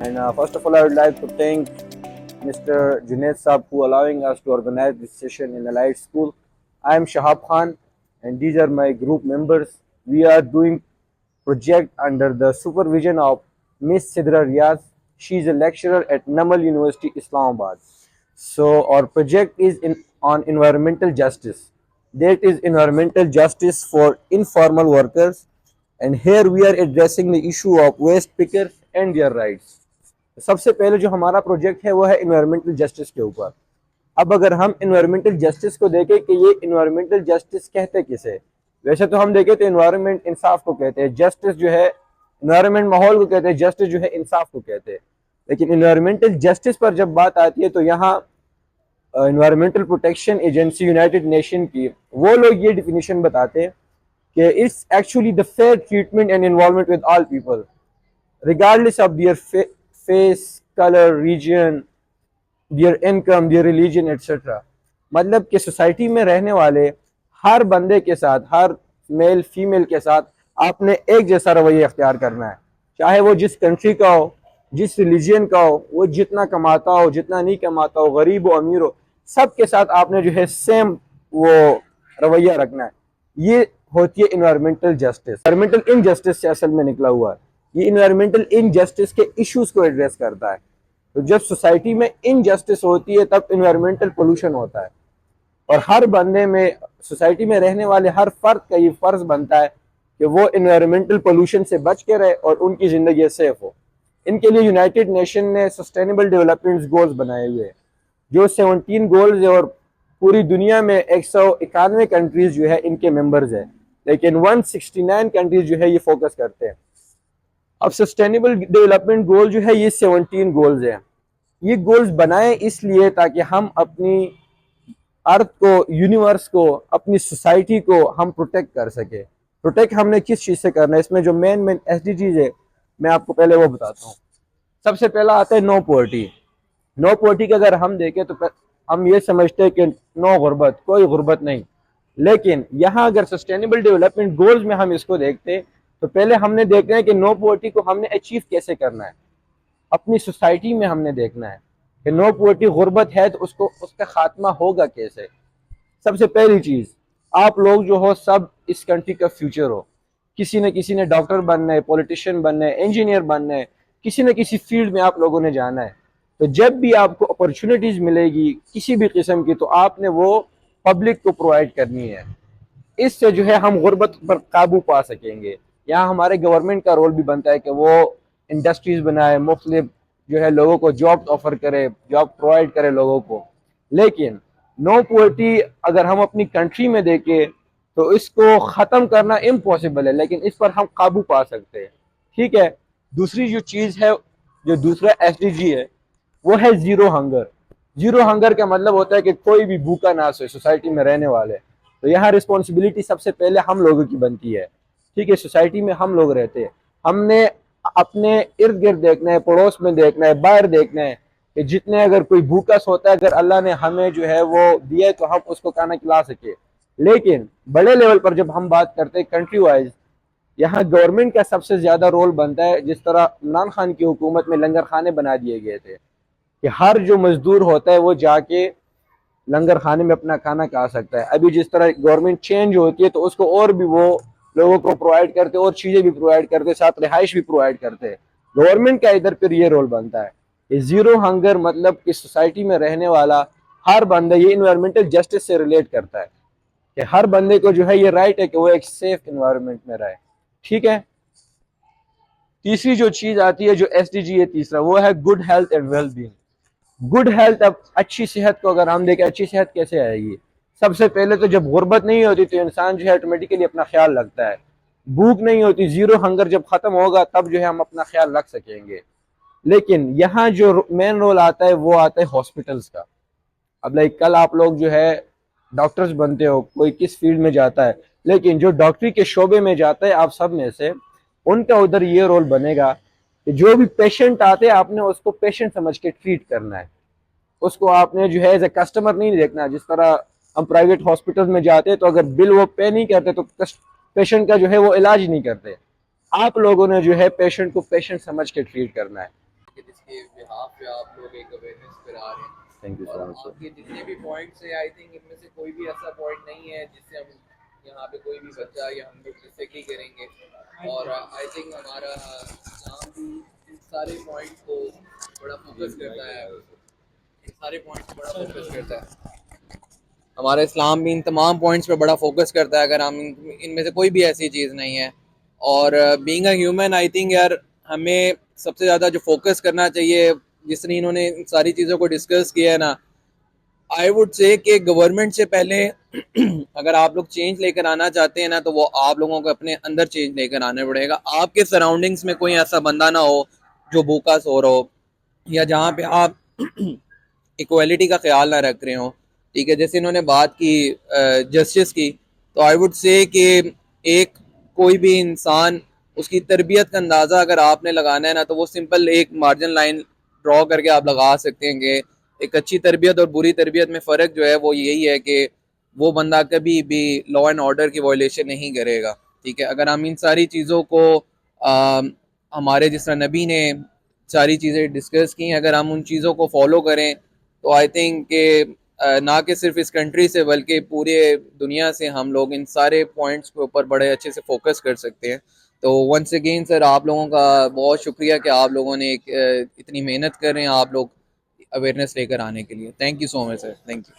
And first of all, I would like to thank Mr. Junaid Saab for allowing us to organize this session in Elite School. I am Shahab Khan, and these are my group members. We are doing project under the supervision of Miss Sidra Riaz. She is a lecturer at Namal University, Islamabad. So our project is on environmental justice. That is environmental justice for informal workers. And here we are addressing the issue of waste pickers and their rights. सबसे पहले जो हमारा project है वो है environmental justice के ऊपर. अब अगर हम इन्वायरमेंटल जस्टिस को देखें कि ये इन्वायरमेंटल जस्टिस कहते किसे, वैसे तो हम देखें तो इन्वायरमेंट इंसाफ को कहते हैं, जस्टिस जो है इन्वायरमेंट माहौल को कहते हैं, जस्टिस जो है इंसाफ को कहते हैं. लेकिन इन्वायरमेंटल जस्टिस पर जब बात आती है तो यहाँ environmental protection agency United nation की वो लोग ये डिफिनीशन बताते हैं कि it's actually the fair treatment and involvement with all people regardless of their face, color, region, their income, their religion, etc. मतलब कि सोसाइटी में रहने वाले हर बंदे के साथ, हर मेल फीमेल के साथ आपने एक जैसा रवैया अख्तियार करना है, चाहे वो जिस कंट्री का हो, जिस रिलीजन का हो, वो जितना कमाता हो, जितना नहीं कमाता हो, गरीब हो, अमीर हो, सब के साथ आपने जो है सेम वो रवैया रखना है. ये होती है इन्वायरमेंटल जस्टिस. इन्वायरमेंटल इनजस्टिस से असल में निकला हुआ है. ये इन्वायरमेंटल इनजस्टिस के इश्यूज को एड्रेस करता है. तो जब सोसाइटी में इनजस्टिस होती है तब इन्वायरमेंटल पोल्यूशन होता है, और हर बंदे में, सोसाइटी में रहने वाले हर फर्द का ये फर्ज बनता है कि वो इन्वायरमेंटल पोल्यूशन से बच के रहे और उनकी ज़िंदगी सेफ हो. इनके लिए यूनाइटेड नेशन ने सस्टेनेबल डेवलपमेंट गोल्स बनाए हुए हैं, जो 17 गोल्स है, और पूरी दुनिया में 191 कंट्रीज जो है इनके मेंबर्स हैं, लेकिन 169 कंट्रीज जो है ये फोकस करते हैं. अब सस्टेनेबल डेवलपमेंट गोल जो है ये 17 गोल्स हैं. ये गोल्स बनाए इसलिए ताकि हम अपनी अर्थ को, यूनिवर्स को, अपनी सोसाइटी को हम प्रोटेक्ट कर सके. प्रोटेक्ट हमने किस चीज़ से करना है, इसमें जो मेन SDGs है मैं आपको पहले वो बताता हूँ. सबसे पहला आता है नो पॉवर्टी. नो पॉवर्टी का अगर हम देखें तो हम ये समझते हैं कि नो गुर्बत, कोई गुर्बत नहीं. लेकिन यहाँ अगर सस्टेनेबल डेवलपमेंट गोल्स में हम इसको देखते हैं तो पहले हमने देखना है कि नो पॉवर्टी को हमने अचीव कैसे करना है. अपनी सोसाइटी में हमने देखना है कि नो पॉवर्टी गुर्बत है तो उसका खात्मा होगा कैसे. सबसे पहली चीज़, आप लोग जो हो सब इस कंट्री का फ्यूचर हो. किसी ने डॉक्टर बनना है, पॉलिटिशियन बनना है, इंजीनियर बनना है, किसी न किसी फील्ड में आप लोगों ने जाना है. तो जब भी आपको अपॉर्चुनिटीज़ मिलेगी किसी भी किस्म की, तो आपने वो पब्लिक को प्रोवाइड करनी है. इससे जो है हम गुर्बत पर काबू पा सकेंगे. यहाँ हमारे गवर्नमेंट का रोल भी बनता है कि वो इंडस्ट्रीज बनाए, मुख्तलिफ जो है लोगों को जॉब ऑफर करे, जॉब प्रोवाइड करे लोगों को. लेकिन नो पॉवर्टी अगर हम अपनी कंट्री में देखें तो इसको ख़त्म करना इम्पॉसिबल है, लेकिन इस पर हम काबू पा सकते हैं. ठीक है. दूसरी जो चीज़ है, जो दूसरा SDG है, वो है ज़ीरो हंगर. ज़ीरो हंगर का मतलब होता है कि कोई भी भूखा ना सोए सोसाइटी में रहने वाले. तो यहाँ रिस्पॉन्सिबिलिटी सबसे पहले हम लोगों की बनती है. ठीक है. सोसाइटी में हम लोग रहते हैं, हमने अपने इर्द गिर्द देखना है, पड़ोस में देखना है, बाहर देखना है कि जितने अगर कोई भूखा सोता है, अगर अल्लाह ने हमें जो है वो दिया तो हम उसको खाना खिला सके. लेकिन बड़े लेवल पर जब हम बात करते हैं कंट्री वाइज, यहाँ गवर्नमेंट का सबसे ज़्यादा रोल बनता है. जिस तरह इमरान खान की हुकूमत में लंगर खाने बना दिए गए थे कि हर जो मजदूर होता है वो जाके लंगर खाने में अपना खाना खा सकता है. अभी जिस तरह गवर्नमेंट चेंज होती है तो उसको और भी वो लोगों को प्रोवाइड करते, और चीज़ें भी प्रोवाइड करते, साथ रिहाइश भी प्रोवाइड करते हैं. गवर्नमेंट का इधर फिर ये रोल बनता है. ये ज़ीरो हंगर मतलब कि सोसाइटी में रहने वाला हर बंदा, ये इन्वायरमेंटल जस्टिस से रिलेट करता है कि हर बंदे को जो है ये राइट है कि वो एक सेफ इन्वायरमेंट में रहे. ठीक है. तीसरी जो चीज़ आती है, जो SDG है तीसरा, वो है good health and well being. Good health, अब अच्छी सेहत को अगर हम देखें, अच्छी सेहत कैसे आएगी. सबसे पहले तो जब गुर्बत नहीं होती तो इंसान जो है ऑटोमेटिकली अपना ख्याल रखता है. भूख नहीं होती, ज़ीरो हंगर जब ख़त्म होगा तब जो है हम अपना ख्याल रख सकेंगे. लेकिन यहाँ जो मेन रोल आता है वो आता है हॉस्पिटल्स का. अब लाइक कल आप लोग जो है डॉक्टर्स बनते हो, कोई किस फील्ड में जाता है, लेकिन जो डॉक्टरी के शोबे में जाता है आप सब में से, उनका उधर ये रोल बनेगा कि जो भी पेशेंट आते हैं आपने उसको पेशेंट समझ के ट्रीट करना है. उसको आपने जो है एज ए कस्टमर नहीं देखना. जिस तरह हम प्राइवेट हॉस्पिटल में जाते हैं तो अगर बिल वो पे नहीं करते तो पेशेंट का जो है वो इलाज नहीं करते. आप लोगों ने जो है पेशेंट को पेशेंट समझ के ट्रीट करना है. کہ جس کے بہاف پہ آپ لوگ ایک اویئرنیس کرا رہے ہیں. تھینک یو اور سو مچ سر. آپ کے جتنے بھی پوائنٹس ہیں آئی تھنک ان میں سے کوئی بھی ایسا پوائنٹ نہیں ہے جس سے ہم یہاں پہ کوئی بھی بچہ یا ہم لوگ ڈس ایگری کریں گے. اور آئی تھنک ہمارا اسلام بھی ان سارے پوائنٹس کو بڑا فوکس کرتا ہے. ان سارے پوائنٹس پہ بڑا فوکس کرتا ہے. ہمارا اسلام بھی ان تمام پوائنٹس پہ بڑا فوکس کرتا ہے. اگر ہم ان میں سے کوئی بھی ایسی چیز نہیں ہے. اور being a human I think یار ہمیں سب سے زیادہ جو فوکس کرنا چاہیے, جس نے انہوں نے ان ساری چیزوں کو ڈسکس کیا ہے نا, آئی وڈ سے کہ گورنمنٹ سے پہلے اگر آپ لوگ چینج لے کر آنا چاہتے ہیں نا, تو وہ آپ لوگوں کو اپنے اندر چینج لے کر آنا پڑے گا. آپ کے سراؤنڈنگس میں کوئی ایسا بندہ نہ ہو جو بھوکا سو رہا ہو, یا جہاں پہ آپ ایکویلٹی کا خیال نہ رکھ رہے ہوں. ٹھیک ہے, جیسے انہوں نے بات کی جسٹس کی, تو آئی وڈ سے کہ ایک کوئی بھی انسان اس کی تربیت کا اندازہ اگر آپ نے لگانا ہے نا, تو وہ سمپل ایک مارجن لائن ڈرا کر کے آپ لگا سکتے ہیں کہ ایک اچھی تربیت اور بری تربیت میں فرق جو ہے وہ یہی ہے کہ وہ بندہ کبھی بھی لا اینڈ آرڈر کی وائلیشن نہیں کرے گا. ٹھیک ہے, اگر ہم ان ساری چیزوں کو ہمارے جس طرح نبی نے ساری چیزیں ڈسکس کی, اگر ہم ان چیزوں کو فالو کریں تو آئی تھنک کہ نہ کہ صرف اس کنٹری سے بلکہ پورے دنیا سے ہم لوگ ان سارے پوائنٹس کے اوپر بڑے اچھے سے فوکس کر سکتے ہیں. تو ونس اگین سر آپ لوگوں کا بہت شکریہ کہ آپ لوگوں نے اتنی محنت کر رہے ہیں آپ لوگ اویئرنیس لے کر آنے کے لیے. Thank you so much sir. Thank you.